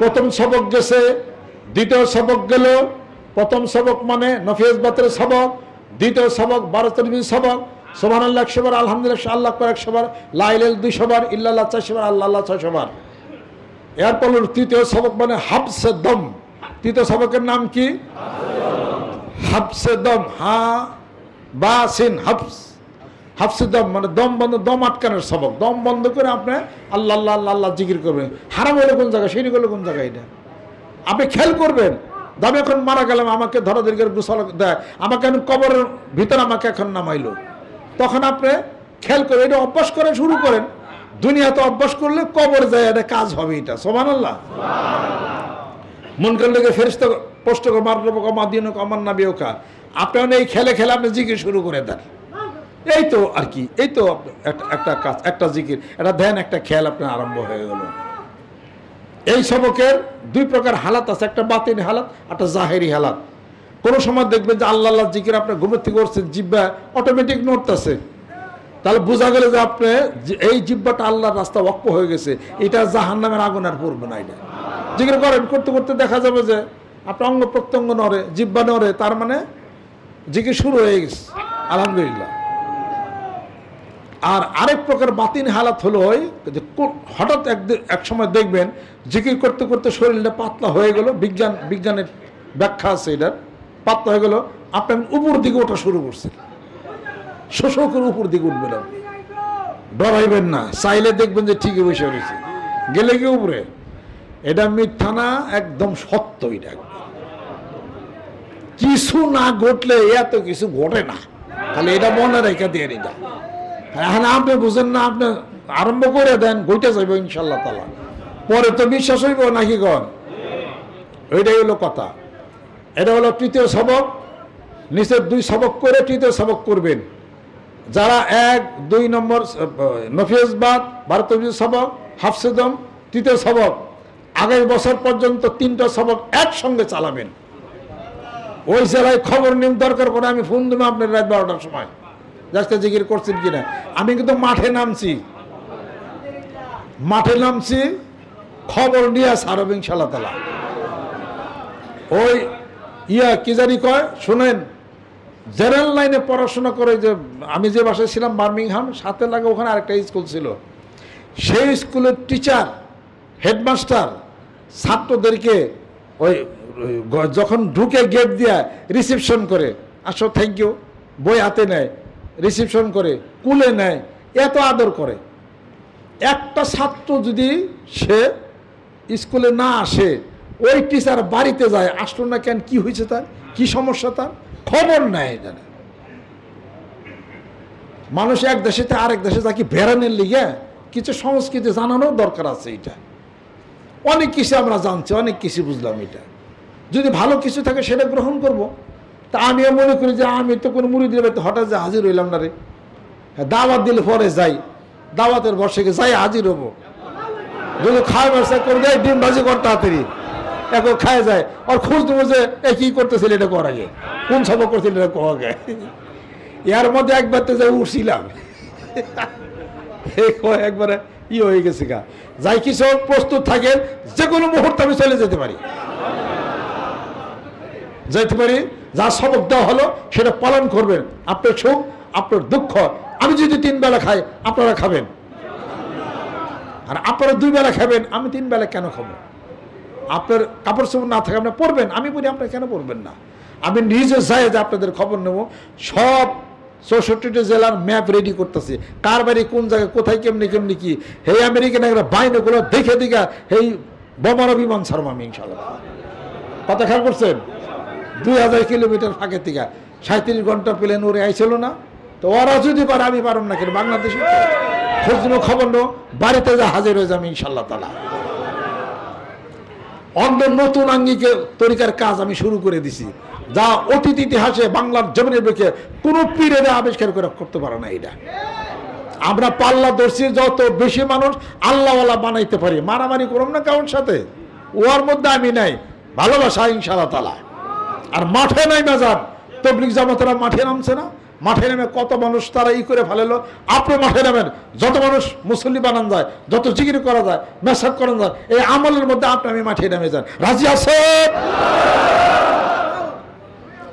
প্রথম সবক গেছে, দ্বিতীয় সবক গেল। প্রথম সবক মানে নফিয়াজ বাতের সবক, দ্বিতীয় সবক 12 তসবিহ সবক, সুবহানাল্লাহ 100 বার, আলহামদুলিল্লাহ আল্লাহু আকবার 100 বার, লা ইলাহা ইল্লাল্লাহ 200 বার, ইল্লাল্লাহ 400 বার, আল্লাহ আল্লাহ 600 বার। এরপর তৃতীয় সবক মানে হাবসে দম। তৃতীয় সবকের নাম কি? হাবসে দম। হা বা সিন হাবস, হাফসে দম মানে দম বন্ধ, দম আটকানোর সবক। দম বন্ধ করে আপনি আল্লাহ আল্লাহ আল্লাহ আল্লাহ জিকির করবেন। হারাম হলো কোন জায়গায়, শিরক হলো কোন জায়গায়, এটা আপনি খেয়াল করবেন। আমি এখন মারা গেলাম, আমাকে ধরাধরি গোসল দেয়, আমাকে এখন কবরের ভিতরে আমাকে এখন নামাইলো, তখন আপনি খেয়াল করে এটা অভ্যাস করে শুরু করেন। দুনিয়াতে অভ্যাস করলে কবর যায়, এটা কাজ হবে। এটা সুবহানাল্লাহ। মন করলে ফেরেশতা প্রশ্ন করে মারব কমা দিন কমান না বিয়োকা, আপনি এই খেলে খেলে আপনি জিকির শুরু করে দেন। এই তো আর কি, এই তো একটা কাজ, একটা জিকির, একটা ধ্যান, একটা খেয়াল আপনার আরম্ভ হয়ে গেল। এই সবকের দুই প্রকার হালাত আছে, একটা বাতিনি হালাত, একটা জাহেরি হালাত। কোনো সময় দেখবেন যে আল্লাহ আল্লাহ জিকির আপনি ঘুমের থেকে করছেন, জিব্বা অটোমেটিক নড়তেছে, তাহলে বোঝা গেল যে আপনি এই জিব্বাটা আল্লাহর রাস্তা ওয়াক্ফ হয়ে গেছে, এটা জাহান্নামের আগুন আর পড়বে না। এটা জিকির করেন, করতে করতে দেখা যাবে যে আপনার অঙ্গ প্রত্যঙ্গ নড়ে, জিব্বা নড়ে, তার মানে জিকির শুরু হয়ে গেছে। আলহামদুলিল্লাহ। আর আরেক প্রকার বাতিন হালাত হলো ওই যে হঠাৎ এক সময় দেখবেন জিকির করতে করতে শরীরটা পাতলা হয়ে গেল, বিজ্ঞানের ব্যাখ্যা আছে এটার, পাতলা হয়ে গেল, আপনার উপর দিকে ওঠা শুরু করছে, শোষক করে উপর দিকে উঠবেন। আপনি ডরাইবেন না, চাইলে দেখবেন যে ঠিকই বসে রয়েছে, গেলে কি উপরে। এটা মিথ্যা না, একদম সত্য। এটা কিছু না ঘটলে এত কিছু ঘটে না, তাহলে এটা মনে রেখে দিয়ে। এটা এখন আপনি বুঝেন না, আপনি আরম্ভ করে দেন, গইটা যাইব ইনশাল্লাহ তাআলা, পরে তো বিশ্বাস হইব নাকি গণ। ওইটাই হলো কথা। এটা হলো তৃতীয় সবক। নিচের দুই সবক করে তৃতীয় সবক করবেন। যারা 1, 2 নম্বর নফিয়াজ বাত 12 তসবিহ সবক, হাফসে দম, তৃতীয় সবক, আগামী বছর পর্যন্ত 3টা সবক একসঙ্গে চালাবেন। ওই জেলায় খবর নিন, দরকার পড়ে আমি ফোন দেবো আপনার রাত 12টার সময়, আজকে জিকির করছেন কিনা। আমি কিন্তু মাঠে নামছি, খবর নিয়ে ছাড়ব ইনশাআল্লাহ তাআলা। ওই কি জানি কয় শোনেন, জেনারেল লাইনে পড়াশোনা করে, যে আমি যে বাসায় ছিলাম বার্মিংহাম, সাথে লাগে ওখানে আরেকটা স্কুল ছিল, সেই স্কুলের টিচার, হেডমাস্টার ছাত্রদেরকে ওই যখন ঢুকে গেট দিয়ে রিসিপশন করে, আসো থ্যাংক ইউ, বই হাতে নেয়, রিসিপশন করে, কুলে নেয়, এত আদর করে। একটা ছাত্র যদি সে স্কুলে না আসে, ওই টিচার বাড়িতে যায়, আসলো না কেন, কি হয়েছে তার, কি সমস্যা তার, খবর নেয়। জানে মানুষ এক দেশে আরেক দেশে যা কি বেড়ানোর লিগে কিছু সংস্কৃতি জানানোর দরকার আছে। এটা অনেক কিছু আমরা জানছি, অনেক কিছু বুঝলাম। এটা যদি ভালো কিছু থাকে সেটা গ্রহণ করব। তা আমিও মনে করি যে আমি তো কোনো মুরিদের বাড়িতে হঠাৎ যে হাজির হইলাম না রে, দাওয়াত দিলে পরে যাই, দাওয়াতের বর্ষে যাই হাজির হবো, যদি খায় ব্যবসা করে দেয়, ডিম ভাজি করতে তাড়াতাড়ি এখন খায় যায়, আর খোঁজ দেবো যে কি করতেছিল, এটা করার আগে কোন সবক করছিল, এটা করা আগে। এর মধ্যে একবার তো যাই উঠছিলাম, একবারে হয়ে গেছে গা। যাই কিছু প্রস্তুত থাকে, যে কোনো মুহূর্তে আমি চলে যেতে পারি, যা সবক দেওয়া হলো সেটা পালন করবেন। আপনার সুখ, আপনার দুঃখ, আমি যদি 3 বেলা খাই, আপনারা খাবেন, আর আপনারা 2 বেলা খাবেন, আমি 3 বেলা কেন খাবো? আপনার কাপড় চোপড় না থাকে আপনি পরবেন, আমি বলি আপনারা কেন পরবেন না? আমি নিজে যাই যে আপনাদের খবর নেব। সব 64টি জেলার ম্যাপ রেডি করতেছি, কার বাড়ি কোন জায়গায়, কোথায়, কেমনি কি। এই আমেরিকান একটা বাইনগুলো দেখে এই বোমার বিমান ছাড়ব আমি ইনশাআল্লাহ। কথা খেয়াল করছেন? 2000 কিলোমিটার ফাঁকে থেকে 37 ঘন্টা প্লেন ওরে আইছিল না, তো ওরা যদি পারে আমি পারব না কেন? বাংলাদেশে খোঁজ নেব, খবর নেব, বাড়িতে যা হাজির হয়ে যাবে ইনশাআল্লাহ তাআলা। অন্য নতুন আঙ্গিকে তরিকার কাজ আমি শুরু করে দিছি, যা অতীত ইতিহাসে বাংলার জমিনের বুকে কোনো পীরেরা আবিষ্কার করতে পারে না। এটা আমরা পাল্লা ধরছি, যত বেশি মানুষ আল্লাহওয়ালা বানাইতে পারি। মারামারি করুন না কারোর সাথে, ওর মধ্যে আমি নাই, ভালোবাসা ইনশাআল্লাহ তাআলা। আর মাঠে নাই মেজান, তবলিগ জামাতেরা মাঠে নামছে না, মাঠে নেমে কত মানুষ তারা করে ফেলেলো। আপনি মাঠে নেমেন, যত মানুষ মুসল্লি বানান যায়, যত জিকির করা যায়, মেসাক করা যায়, এই আমলের মধ্যে আপনি আমি মাঠে নেমে যান। রাজি আছেন?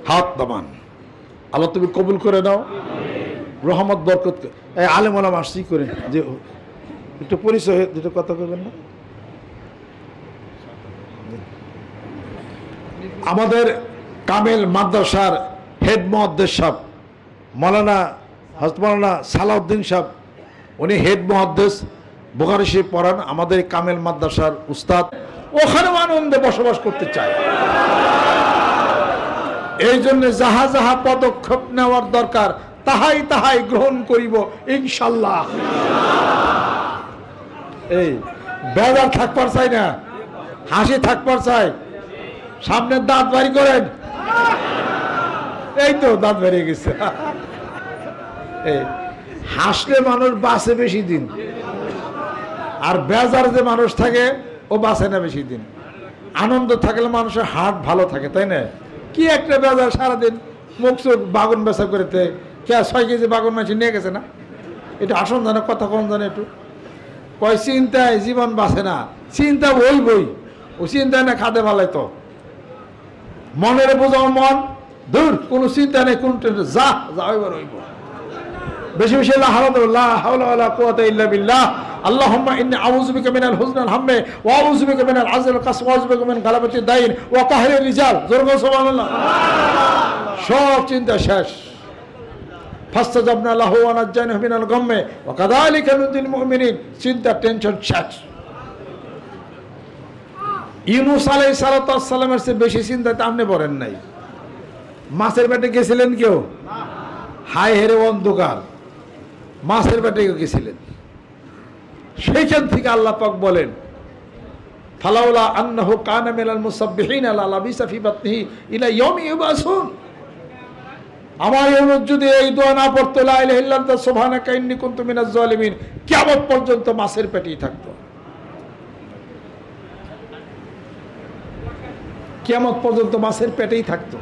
হাত নামান। আল্লাহ তুমি কবুল করে নাও, রহমত বরকত। এই আলেম ওলামা আসছি করে যে একটু পরিচয় দুটো কথা করবেন না? আমাদের কামেল মাদ্রাসার হেড মুহাদ্দিস সাহেব মৌলানা হযরত মৌলানা সালাউদ্দিন সাহেব, উনি হেড মুহাদ্দিস, বুখারী শরীফ পড়ান আমাদের কামেল মাদ্রাসার উস্তাদ। ওখানে আনন্দে বসবাস করতে চায়, এই জন্য যাহা যাহা পদক্ষেপ নেওয়ার দরকার তাহাই তাহাই গ্রহণ করিব ইনশাল্লাহ। এই বেজার থাকবার চাই না, হাসি থাকবার চাই। সামনের দাঁত বাড়ি করেন, এই তো দাঁত বেরিয়ে গেছে। এই হাসলে মানুষ বাঁচে বেশি দিন, আর বেজার যে মানুষ থাকে ও বাঁচে না বেশি দিন। আনন্দ থাকলে মানুষের হার্ট ভালো থাকে, তাই না? কি একটা বেজার সারাদিন মুখ চোখ বাগুন বেচা করেতে, কে 6 কেজি বাগুন মাছি নিয়ে গেছে না? এটা আসন জানে, কথা কম জানে, একটু কয় চিন্তায় জীবন বাঁচে না। চিন্তা ওই বই, ও চিন্তায় না খাদে ভালাই তো মনের বোঝাও মন দূর, কোনো চিন্তা নেই, কোন যা যা হইবার হইব। বেশি বেশি লা হাওলা ওয়ালা কুওয়াতা ইল্লা বিল্লাহ। আল্লাহুম্মা ইন্নী আউযু বিকা মিনাল হুজনিল হাম্মি ওয়া আউযু বিকা মিনাল আযল কাসওয়া ওয়া আউযু বিকা মিন গালাবাতিদ দাইন ওয়া কাহরির রিজাল। জোরে বল সুবহানাল্লাহ। সব চিন্তা শেষ। ফাস্তাজাবনা লাহু ওয়া নাজ্জায়নাহু মিনাল গাম্মি ওয়া কাযালিকা নুনজিল মুমিনিন। চিন্তা টেনশন শেষ। ইউনূস আলাইহিস সালাতু ওয়াস সালামের চেয়ে বেশি চিন্তাতে আপনি পড়েন নাই। মাছের পেটে গেছিলেন কেউ? হায় হেরে অন্ধকার, মাছের পেটে গেছিলেন। সেইখান থেকে আল্লাহ পাক বলেন ফালাউলা আন্নাহু কানা মিনাল মুসাব্বিহিন লা লাবিসা ফি বাতনিহি ইলা ইয়াউমি ইউবাসুন। আমার ইউনূস যদি এই দোয়া না পড়তো লা ইলাহা ইল্লা আনতা সুবহানাকা ইন্নী কুনতু মিনাজ জালিমিন, কিয়ামত পর্যন্ত মাছের পেটেই থাকতো। কিয়ামত পর্যন্ত মাছের পেটেই থাকতো।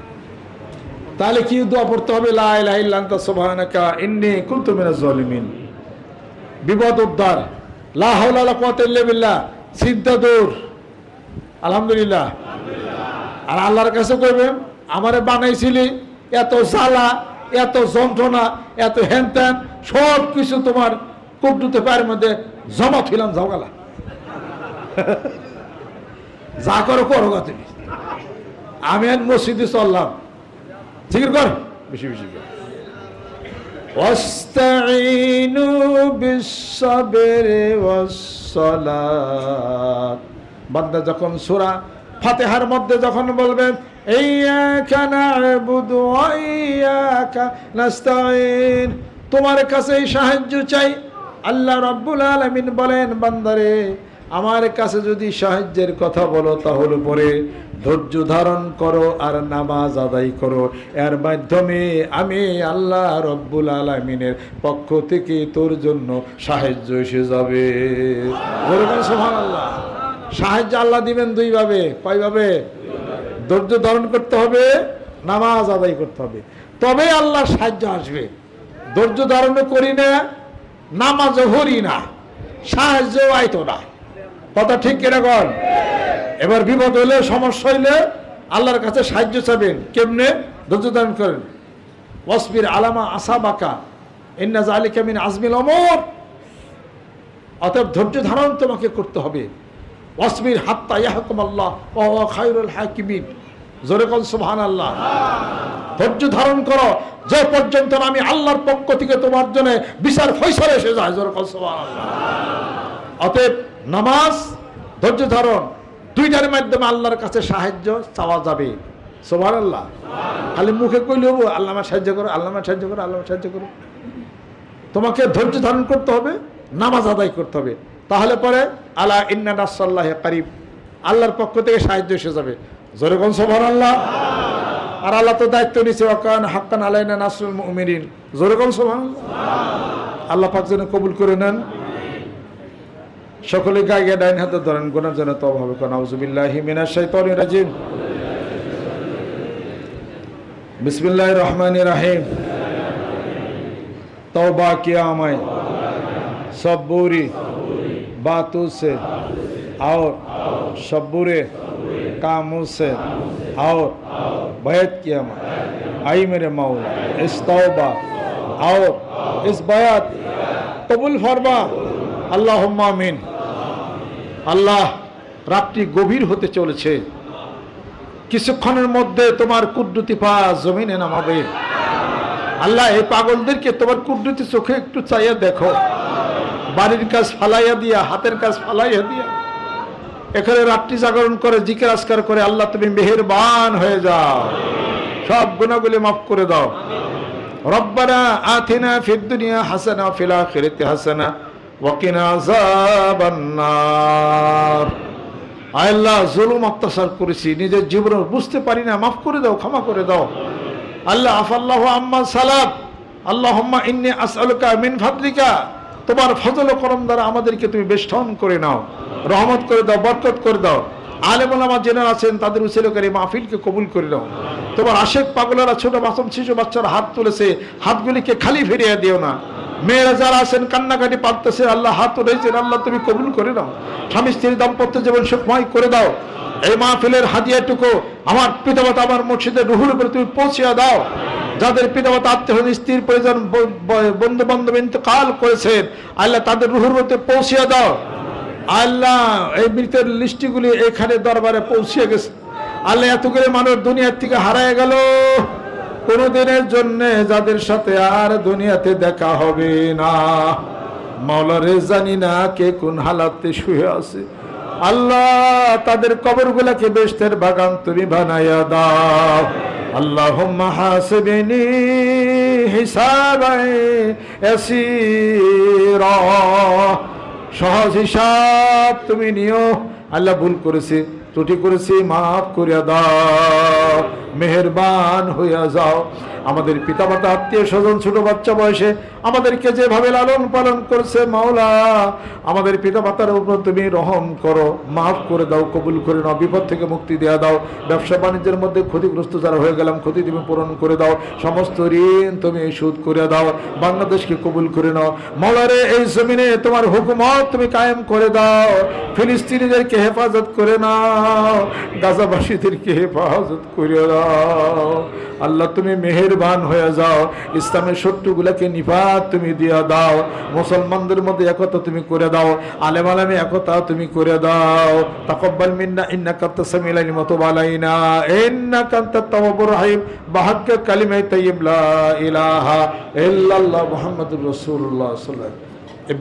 তাহলে কি দোয়া পড়তে হবে? লা ইলাহা ইল্লা আনতা সুবহানাকা ইন্নী কুনতু মিনাজ জালিমিন। বিপদ উদ্ধার, লা হাওলা ওয়ালা কুওয়াতা ইল্লা বিল্লাহ, চিন্তা দূর। আলহামদুলিল্লাহ। আর আল্লাহর কাছে কইবেন আমারে বানাইছিলি, এত জ্বালা, এত যন্ত্রণা, এত হ্যানত্যান সব কিছু তোমার কুটুতে পায়ের মধ্যে জমা ছিলাম, ঝগড়া যা করো করো গা তুমি। আমি মসজিদে চললাম, জিকির কর বেশি বেশি কর। ওয়াস্তাঈনু বিস-সাবরি ওয়াস-সালাত। বান্দা যখন সূরা ফাতিহার মধ্যে যখন বলবেন ইয়্যাকা না'বুদু ওয়া ইয়্যাকা নাস্তাঈন, তোমার কাছেই সাহায্য চাই। আল্লাহ রাব্বুল আলামিন বলেন বান্দারে আমার কাছে যদি সাহায্যের কথা বলো তাহলে পরে ধৈর্য ধারণ করো আর নামাজ আদায় করো, এর মাধ্যমে আমি আল্লাহ রব্বুল আলামিনের পক্ষ থেকে তোর জন্য সাহায্য এসে যাবে। সুবহানাল্লাহ। সাহায্য আল্লাহ দিবেন দুইভাবে। কয়ভাবে? ধৈর্য ধারণ করতে হবে, নামাজ আদায় করতে হবে, তবে আল্লাহর সাহায্য আসবে। ধৈর্য ধারণ করি না, নামাজও হরি না, সাহায্য আইতো না। কথা ঠিক কিরকম? এবার বিপদ হইলে, সমস্যা হইলে আল্লাহর কাছে সাহায্য চাবেন। কেমনে? ধৈর্য ধারণ করেন। ওয়াসবির আলামা আসাবাকা ইন্না যালিকা মিন আজমিল উমুর। অতএব ধৈর্য ধারণ তোমাকে করতে হবে। ওয়াসবির হাত্তা ইয়াহকুম আল্লাহ ওয়া হুয়া খায়রুল হাকিমিন। জোরে বল সুবহানাল্লাহ। ধৈর্য ধারণ করো যে পর্যন্ত আমি আল্লাহর পক্ষ থেকে তোমার জন্য বিচার ফয়সালা এসে যায়। জোরে বল সুবহানাল্লাহ। অতএব নামাজ, ধৈর্য ধারণ, দুইটার মাধ্যমে আল্লাহর কাছে সাহায্য চাওয়া যাবে। সুবহানাল্লাহ। খালি মুখে কইলে হবো আল্লাহ আমার সাহায্য করো, আল্লাহ আমার সাহায্য করো, আল্লাহ আমার সাহায্য করো। তোমাকে ধৈর্য ধারণ করতে হবে, নামাজ আদায় করতে হবে, তাহলে পরে আলা ইন্না নাসরাল্লাহি কারীব, আল্লাহর পক্ষ থেকে সাহায্য এসে যাবে। জোরে কোন সুবহানাল্লাহ। আর আল্লাহ তো দায়িত্ব নিয়েছে ওয়াকান হাক্কান আলাইনা নাসরুল মুমিনিন। জোরে কোন সুবহানাল্লাহ। আল্লাহ পাক যেন কবুল করে নেন। সকলে গায়ে ডাইন হাতে ধরেন, গুনার জন্য তওবা হবে। নাউযুবিল্লাহি মিনাশ শাইতানির রাজিম। বিসমিল্লাহির রহমানির রহিম। तौबा किया मैं सब बुरी बातों से और सब बुरे कामों से और बैत किया मैं। आई मेरे मौला इस तौबा और इस बैत कबूल फरमा। अल्लाहुम्मा आमीन। আল্লাহ রাত্রি গভীর হতে চলেছে, কিছুক্ষণের মধ্যে তোমার কুদরতি পা জমিনে নামাবে। আল্লাহ এই পাগলদেরকে তোমার কুদরতি চোখে একটু চাইয়া দেখো, বাড়ির কাজ ফালাইয়া দিয়া, হাতের কাজ ফালাইয়া দিয়া এখানে রাত্রি জাগরণ করে জিকির আজকার করে আল্লাহ তুমি মেহেরবান হয়ে যাও, সব গুনাহগুলি মাফ করে দাও। রব্বানা আতিনা ফিদ দুনিয়া হাসানা ওয়া ফিল আখিরাতি হাসানা ওয়া কিনা আযাবান নার। আল্লাহ জুলুম অত্যাচার করেছি, নিজের জীবন বুঝতে পারি না, মাফ করে দাও, ক্ষমা করে দাও। আল্লাহ আফাল্লাহু আম্মা সালাত। আল্লাহুম্মা ইন্নী আসআলুকা মিন ফাদলিকা, তোমার ফজল ও করম দ্বারা আমাদেরকে তুমি বেষ্টন করে নাও, রহমত করে দাও, বরকত করে দাও। আলেম ওলামা যারা আছেন তাদের উসিলাকারী মাহফিলকে কবুল করে নাও। তোমার আশেক পাগলেরা, ছোট মাসুম শিশু বাচ্চারা হাত তুলেছে, হাতগুলিকে খালি ফিরিয়ে দিও না। মেয়েরা যারা আছেন কান্নাকাটি পারতেছে, আল্লাহ হাত উঠেছেন, আল্লাহ তুমি কবুল করে নাও। স্বামী স্ত্রীর দাম্পত্য জীবন সুখময় করে দাও। এই মাহফিলের হাদিয়াটুকু আমার পিতামাতা, আমার মুর্শিদের রুহুর উপরে তুমি পৌঁছিয়ে দাও। যাদের পিতামাতা, আত্মীয়, স্ত্রীর পরিজন, বন্ধু বান্ধব ইন্তেকাল করেছেন, আল্লাহ তাদের রুহুর মধ্যে পৌঁছিয়ে দাও। আল্লাহ এই মৃতের লিস্টিগুলি এখানে দরবারে পৌঁছিয়ে গেছে। আল্লাহ এতগুলো মানুষ দুনিয়ার থেকে হারায় গেল কোনদিনের জন্য, যাদের সাথে আর দুনিয়াতে দেখা হবে না। মাওলা রে জানি না কে কোন হালাতে শুয়ে আছে। আল্লাহ তাদের কবরগুলোকে বেহেশতের বাগান তুমি বানাইয়া দাও। আল্লাহুম্মা হাসিবনি হিসাবান ইয়াসীরা, সহজ হিসাব তুমি নিও। আল্লাহ ভুল করেছি, ত্রুটি করেছি, মাফ করিয়া দাও, মেহেরবান হইয়া যাও। আমাদের পিতামাতা, আত্মীয় স্বজন, ছোট বাচ্চা বয়সে আমাদেরকে যেভাবে লালন পালন করছে, মাওলা আমাদের পিতামাতার উপর তুমি রহম করো, মাফ করে দাও, কবুল করে নাও, বিপদ থেকে মুক্তি দেওয়া দাও। ব্যবসা বাণিজ্যের মধ্যে ক্ষতিগ্রস্ত যারা হয়ে গেলাম, ক্ষতি তুমি পূরণ করে দাও, সমস্ত ঋণ তুমি শোধ করে দাও। বাংলাদেশকে কবুল করে নাও মাওলারে, এই জমিনে তোমার হুকুমত তুমি কায়েম করে দাও। ফিলিস্তিনিদেরকে হেফাজত করে নাও, গাজাবাসীদেরকে হেফাজত করে দাও। আল্লাহ তুমি মেহেরবান হয়ে যাও, ইসলামের শত্রুগুলাকে নিপাত তুমি দিয়া দাও, মুসলমানদের মধ্যে একতা তুমি করে দাও, আলেম আলেমে একতা তুমি করে দাও। তাকাব্বাল মিন্না ইন্নাকা আনতাস সামিউল আলিম ওয়া তুব আলাইনা ইন্নাকা আনতাত তাওয়াবুর রহিম। বিহাক্কি কালিমায়ে তাইয়্যিব লা ইলাহা ইল্লাল্লাহ মুহাম্মাদুর রাসূলুল্লাহ সাল্লাল্লাহু আলাইহি ওয়া সাল্লাম।